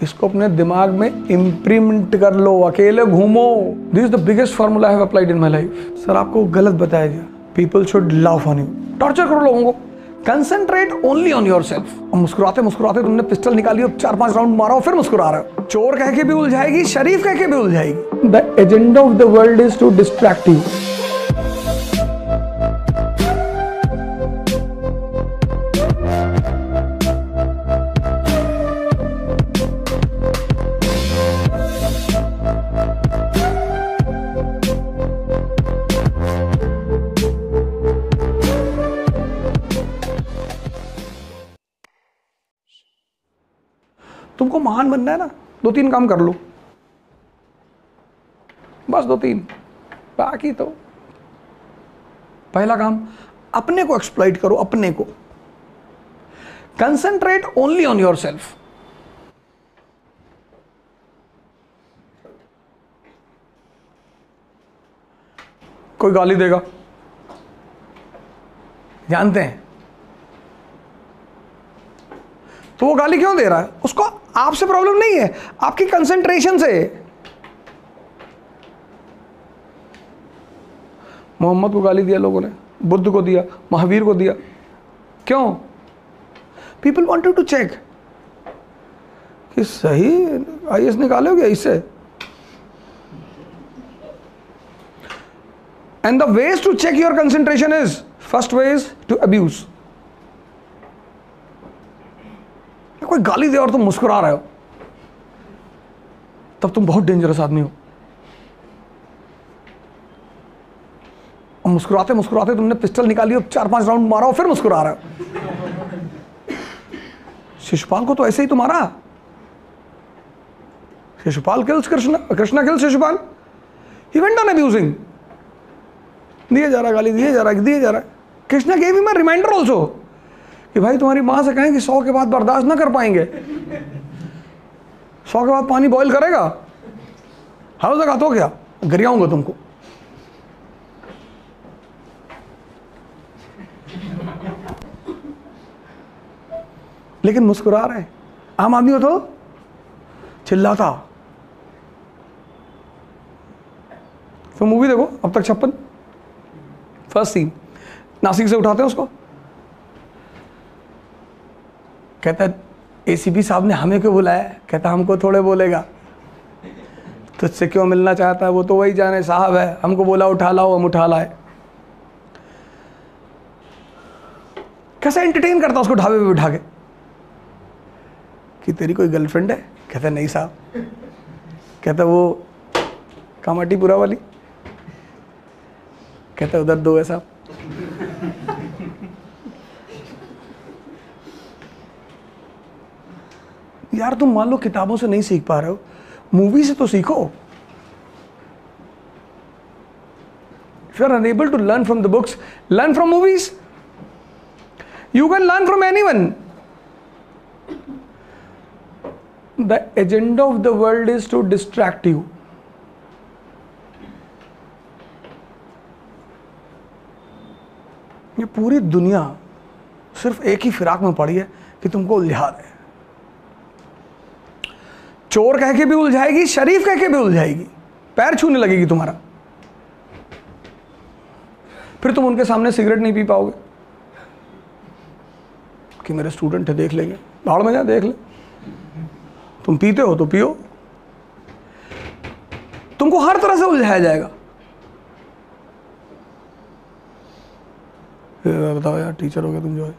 इसको अपने दिमाग में इम्प्रिंट कर लो, अकेले घूमो। This is the biggest formula I have applied in my life. Sir आपको गलत बताया गया, people should laugh on you. Torture करो लोगों को, concentrate only on your self. मुस्कुराते मुस्कुराते तुमने पिस्टल निकाली और 4-5 राउंड मारा और फिर मुस्कुरा रहे हो। चोर कह के भी उलझाएगी, शरीफ कह के भी उलझाएगी। The agenda of the world is to distract you. तुमको महान बनना है ना, 2-3 काम कर लो, बस 2-3। बाकी तो पहला काम, अपने को एक्सप्लॉइट करो, अपने को। Concentrate only on your self. कोई गाली देगा, जानते हैं तो वो गाली क्यों दे रहा है? उसको आपसे प्रॉब्लम नहीं है, आपकी कंसंट्रेशन से। मोहम्मद को गाली दिया लोगों ने, बुद्ध को दिया, महावीर को दिया, क्यों? पीपल वांटेड टू चेक कि सही आईएएस निकालोगे इससे। And the ways to check your concentration is, first way is to abuse. कोई गाली दे और तुम मुस्कुरा रहे हो, तब तुम बहुत डेंजरस आदमी हो। और मुस्कुराते मुस्कुराते तुमने पिस्टल निकाली और 4-5 राउंड मारा और फिर मुस्कुरा रहे हो। शिशुपाल को तो ऐसे ही तो मारा। Shishupal kills Krishna, Krishna kills Shishupal. He went on abusing. दिए जा रहा गाली, दिए जा रहा। Krishna gave him a reminder also कि भाई तुम्हारी मां से कहें कि 100 के बाद बर्दाश्त ना कर पाएंगे, 100 के बाद पानी बॉईल करेगा, हर जगह तो क्या गिरियाऊंगा तुमको। लेकिन मुस्कुरा रहे। आम आदमी हो तो चिल्लाता। तो मूवी देखो अब तक 56। फर्स्ट सीन, नासिक से उठाते हैं उसको, कहता है एसीपी साहब ने हमें क्यों बुलाया? कहता हमको थोड़े बोलेगा, तुझसे क्यों मिलना चाहता है वो तो वही जाने, साहब है हमको बोला उठा लाओ, हम उठा लाए। कैसे एंटरटेन करता उसको ढाबे पे बिठा के कि तेरी कोई गर्लफ्रेंड है? कहता नहीं साहब। कहता वो कामाटीपुरा वाली? कहता उधर 2 है साहब। यार तुम मान लो किताबों से नहीं सीख पा रहे हो, मूवी से तो सीखो। If you are unable to learn from the books, learn from movies. You can learn from anyone. The agenda of the world is to distract you. ये पूरी दुनिया सिर्फ एक ही फिराक में पड़ी है कि तुमको उलझा दे। चोर कह के भी उलझाएगी, शरीफ कह के भी उलझाएगी, पैर छूने लगेगी तुम्हारा। फिर तुम उनके सामने सिगरेट नहीं पी पाओगे कि मेरे स्टूडेंट है देख लेंगे। भाड़ में जा, देख ले। तुम पीते हो तो पियो। तुमको हर तरह से उलझाया जाएगा। बताओ यार, टीचर हो गए तुम जो है,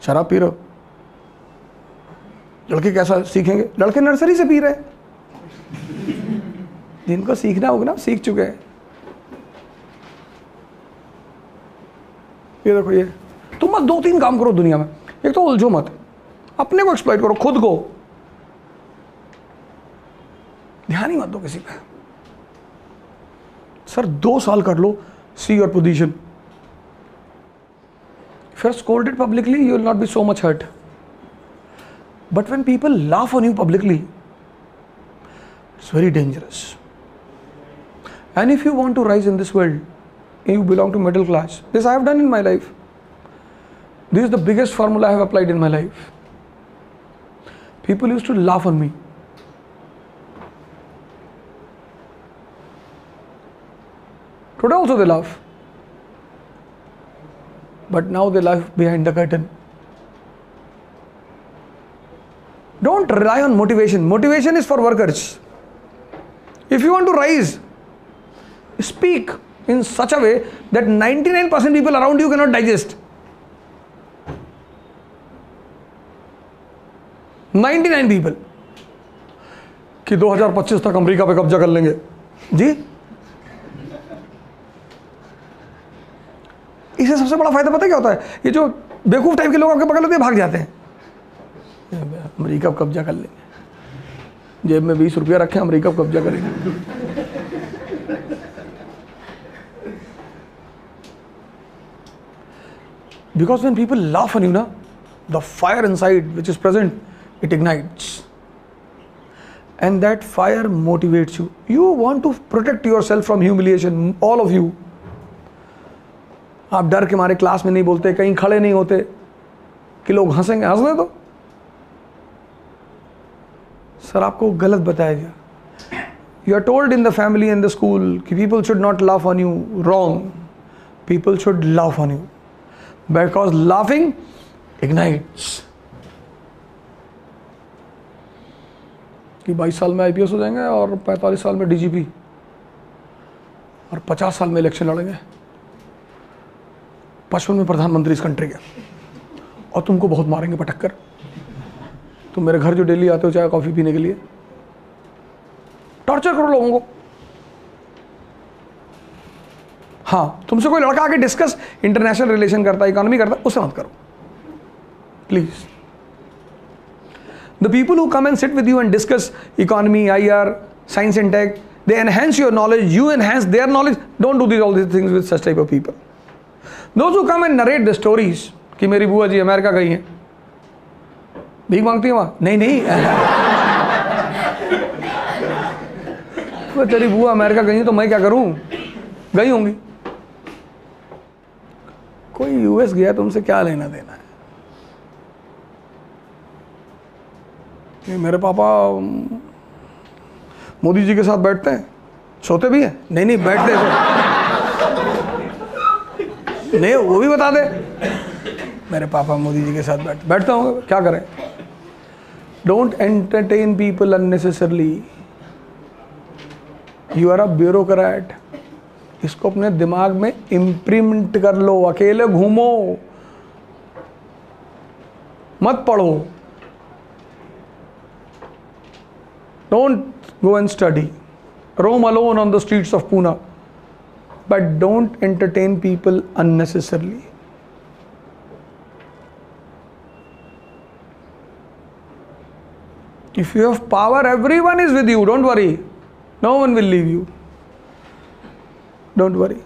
शराब पी रहे हो। लड़के कैसा सीखेंगे? लड़के नर्सरी से पी रहे हैं। जिनको सीखना होगा ना सीख चुके हैं। ये देखो, ये तुम बस 2-3 काम करो दुनिया में। एक तो उलझो मत, अपने को एक्सप्लॉइट करो, खुद को। ध्यान ही मत दो किसी पे। सर 2 साल कर लो, see your position. If you are scolded publicly, you will not be so much hurt. But when people laugh on you publicly, it's very dangerous. And if you want to rise in this world, and you belong to middle class, this I have done in my life. This is the biggest formula I have applied in my life. people used to laugh on me. Today also they laugh. But now they laugh behind the curtain. Don't rely on motivation. Motivation is for workers. If you want to rise, speak in such a way that 99% people around you cannot digest. 99 people कि 2025 तक America पे कब्जा कर लेंगे जी। इसे सबसे बड़ा फायदा पता क्या होता है? ये जो बेवकूफ टाइप के लोग आपके बगल होते हैं भाग जाते हैं, अमेरिका पे कब्जा कर लेंगे, जेब में 20 रुपया रखें, अमेरिका पे कब्जा करेंगे। Because when people laugh on you, na, the fire inside which is present, it ignites. And that fire motivates you. You want to protect yourself from humiliation, all of you. आप डर के मारे class में नहीं बोलते, कहीं खड़े नहीं होते कि लोग हंसेंगे, हंसने दो। सर आपको गलत बताया गया। You are told in the family and the school कि people should not laugh on you. Wrong. People should laugh on you. Because laughing ignites. कि 22 साल में IPS हो जाएंगे और 45 साल में DGP और 50 साल में इलेक्शन लड़ेंगे, 55 में प्रधानमंत्री इस कंट्री के, और तुमको बहुत मारेंगे पटक कर। तुम मेरे घर जो डेली आते हो चाय कॉफ़ी पीने के लिए, टॉर्चर करो लोगों को। हाँ, तुमसे कोई लड़का आके डिस्कस इंटरनेशनल रिलेशन करता है, इकोनॉमी करता है, उससे मत करो please. The people who come and sit with you and discuss economy, IR, science and tech, they enhance your knowledge, you enhance their knowledge. Don't do this all this things with such type of people. Those who come and narrate the stories कि मेरी बुआ जी America गई हैं, भीख मांगती है वहां, नहीं नहीं तो तेरी बुआ अमेरिका गई है तो मैं क्या करूं, गई होंगी। कोई US गया, तुमसे क्या लेना देना है? कि मेरे पापा मोदी जी के साथ बैठते हैं, सोते भी हैं, नहीं नहीं बैठते तो नहीं, वो भी बता दे। मेरे पापा मोदी जी के साथ बैठते होंगे, क्या करें? Don't entertain people unnecessarily. You are a bureaucrat. इसको अपने दिमाग में इम्प्रिंट कर लो। अकेले घूमो, मत पढ़ो, don't go and study, roam alone on the streets of Pune, but don't entertain people unnecessarily. If you have power, everyone is with you, don't worry, no one will leave you, don't worry.